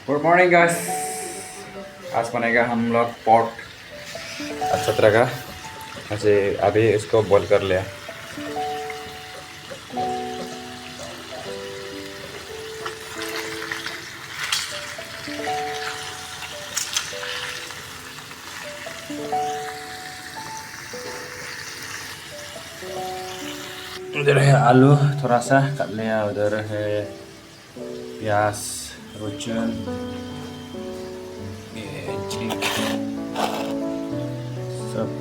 Good morning guys. आज बनेगा हम लोग पॉट अच्छा तरह का। ऐसे अभी इसको बॉईल कर लिया। उधर है आलू थोड़ा सा काट लिया, उधर है प्याज, रुचन, ये सब।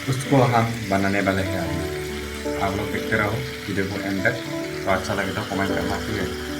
उसको हम बनाने वाले हैं अभी। आप लोग देखते रहो वीडियो को एंड तक। तो अच्छा लगे तो कमेंट करना, ठीक है।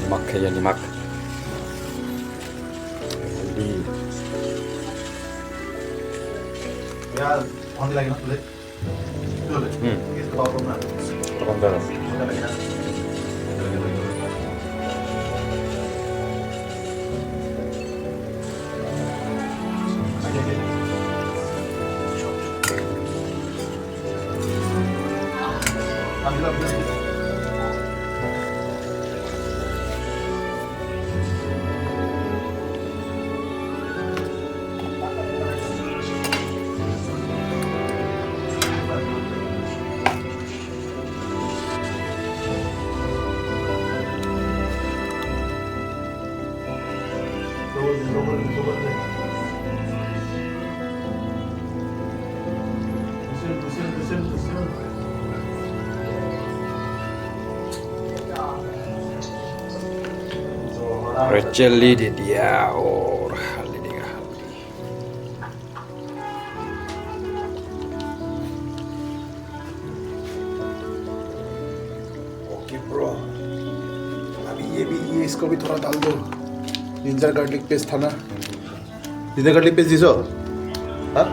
Nyimak ya, nyimak. Jadi, Ya, only lagi nak tulis. Tulis. Kita bawa rumah. orang dalam. Kita lagi nak. Ambil ambil. Racheli di dia or hali dia. Okay bro, अभी ये इसको भी थोड़ा डाल दो। जिंजर गार्लिक पेस्ट था ना, ginger garlic paste दिसो हाँ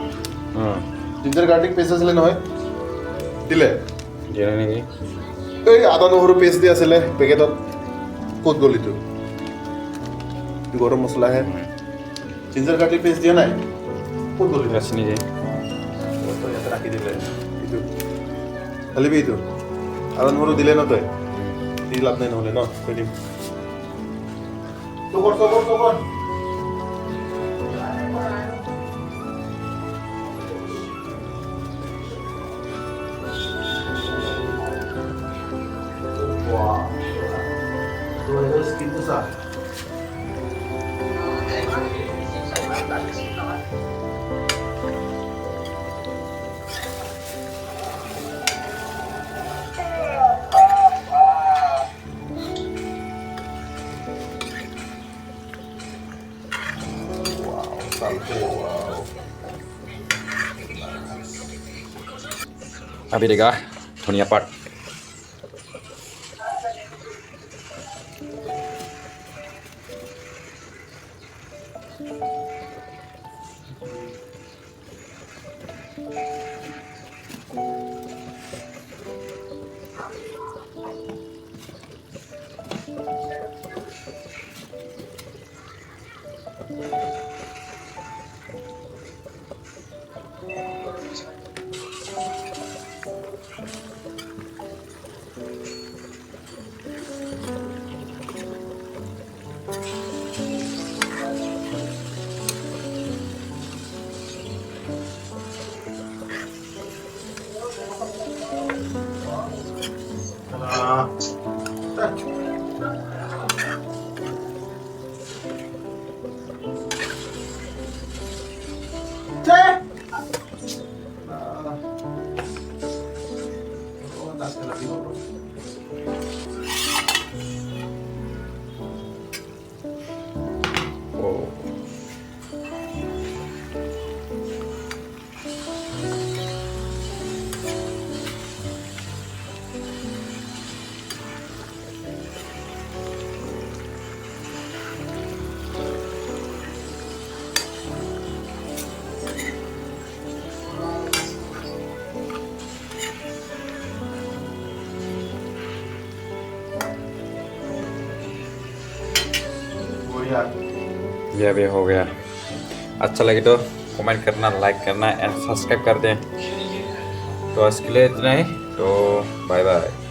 जिंजर गार्लिक पेस्ट असले নহয় দিলে Dia ni. এই আদা নহৰু পেষ্ট দি আছিলে পেকেটত ক'ত গলিটো গৰম মছলা হে জিঞ্জাৰ গাৰ্লিক পেষ্ট দিয়া নাই ক'ত গলি Ras ni je. তো ইয়াতে ৰাখি দিলে এইটো খালিবি এইটো আদা নহৰু দিলে ন তই দি লাভ নাই নহ'লে ন থৈ দিম তো কৰ Wow. Tuh ada skin besar. Wow, salto. Wow. Abi dega, धनिया पात. गया। ये भी हो गया। अच्छा लगे तो कमेंट करना, लाइक करना एंड सब्सक्राइब कर दें। तो आज के लिए इतना ही, तो बाय बाय।